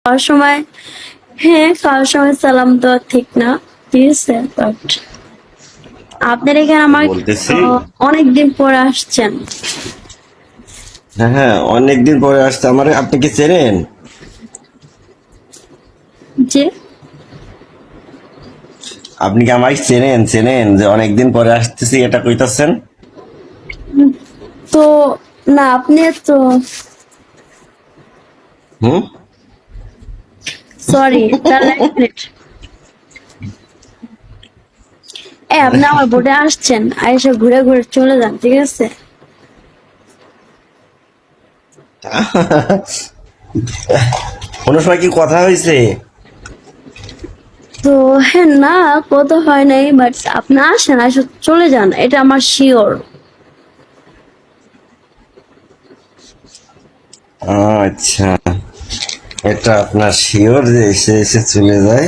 খাওয়ার সময়, হ্যাঁ খাওয়ার সময় সালাম দেওয়া ঠিক না, ঠিক আছে, বাট আপনার এখানে আমার বলতেছি অনেকদিন পরে আসছেন। হ্যাঁ হ্যাঁ, অনেকদিন পরে আসছে আমার। আপনি কি চেনেন? যে আপনি কি আমাকে চেনেন? চেনেন যে অনেকদিন পরে আসতেছি এটা কইতাছেন? তো না, আপনি তো হুম। সরি, তাহলে এক মিনিট। আপনি আমার বোর্ডে আসছেন, আইসা ঘুরে ঘুরে চলে যান, ঠিক আছে? কোনো সময় কি কথা হয়েছে? তো হ্যাঁ, না কত হয় নাই, বাট আপনি আসেন, আসে চলে যান, এটা আমার শিওর। আচ্ছা, এটা আপনার শিওর যে এসে এসে চলে যায়?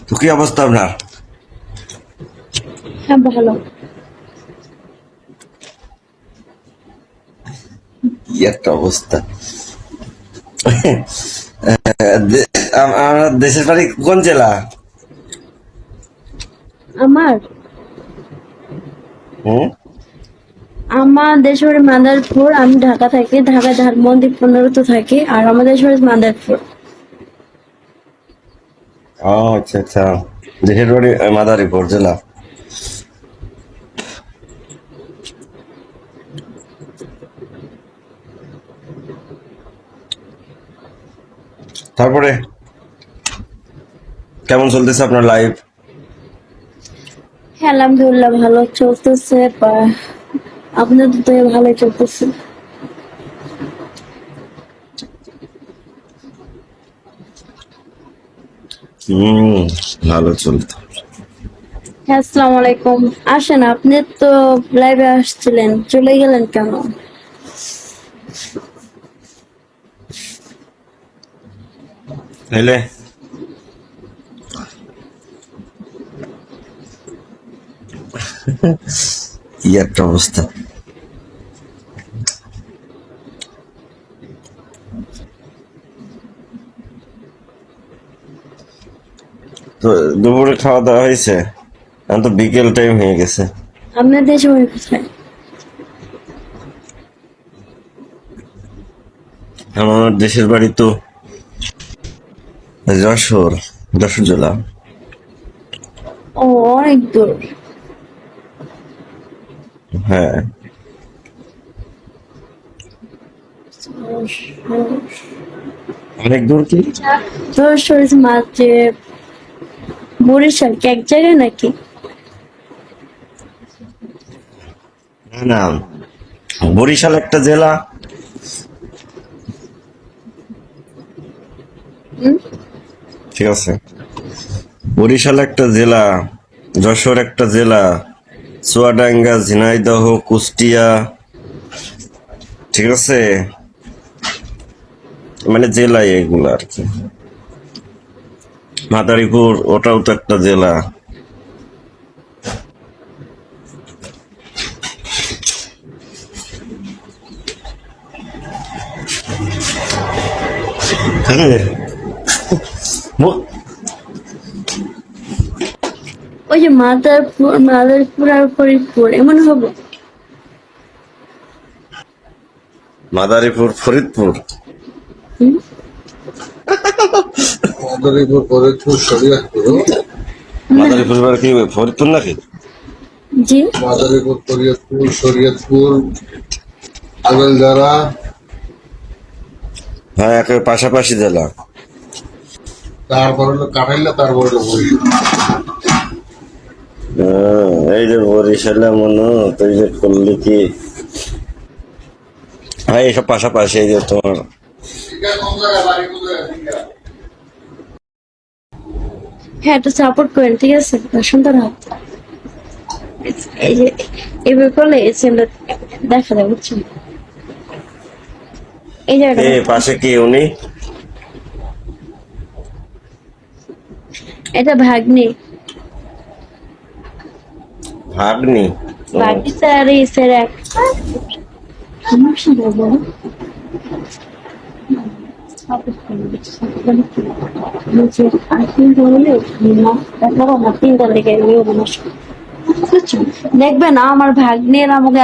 তো কি অবস্থা আপনার? হ্যাঁ ভালো। কি একটা অবস্থা! আমার দেশের বাড়ি কোন জেলা? আমার হুম। আমার দেশের বাড়ি মাদারপুর, আমি ঢাকা থাকি, ঢাকা ধানমন্ডি 15 থাকি, আর আমার দেশের বাড়ি মাদারপুর। ও আচ্ছা আচ্ছা, দেশের বাড়ি মাদারীপুর জেলা। তারপরে কেমন চলতেছে আপনার লাইফ? হ্যাঁ আলহামদুলিল্লাহ ভালো চলতেছে, আপনাদের তো ভালোই চলতেছে। হুম, ভালো চলতো। হ্যাঁ আসসালামু আলাইকুম। আসেন, আপনি তো লাইভে আসছিলেন, চলে গেলেন কেন? তাইলে কি একটা অবস্থা! তো দুপুরে খাওয়া দাওয়া হয়েছে? এখন তো বিকেল টাইম হয়ে গেছে। আপনার দেশের বাড়ি কোথায়? আমার দেশের বাড়ি তো যশোর, যশোর জেলা। ও, অনেক দূর। হ্যাঁ। অনেক দূর কি? যশোর মাঝে বরিশাল কি এক জায়গায় নাকি? না না, বরিশাল একটা জেলা। হুম? ঠিক আছে, বরিশাল একটা জেলা, যশোর একটা জেলা, চুয়াডাঙ্গা, ঝিনাইদহ, কুষ্টিয়া, ঠিক আছে, মানে জেলা এগুলো আর কি। মাদারীপুর ওটাও তো একটা জেলা। হ্যাঁ। ব- ওই যে মাদারপুর, মাদারপুর আর ফরিদপুর এমন হবে? মাদারীপুর, ফরিদপুর। হুম? মাদারীপুর ফরিদপুর শরীয়তপুর না। মাদারীপুর এবার কি ফরিদপুর নাকি? জি। মাদারীপুর ফরিদপুর শরীয়তপুর আগলঝাড়া হ্যাঁ, একেবারে পাশাপাশি জেলা। তারপর হলো কাঠাইলা তারপর হলো বরিশাল। এই যে বরিশালে মনে তুই যে করলি কি, হ্যাঁ এইসব পাশাপাশি। এই যে তোমার হ্যাঁ একটু সাপোর্ট করেন, ঠিক আছে, সুন্দর হাত। এই যে এবার করলে এই ছেলে দেখা যায়, বুঝছেন? এই জায়গাটা কে দেখেন। পাশে, কি উনি? এটা ভাগ্নি। ভাগ্নি? বাকি স্যার এই স্যার এক সমস্যা নেই বলো দেখবে না আমার ভাগ্নের আমাকে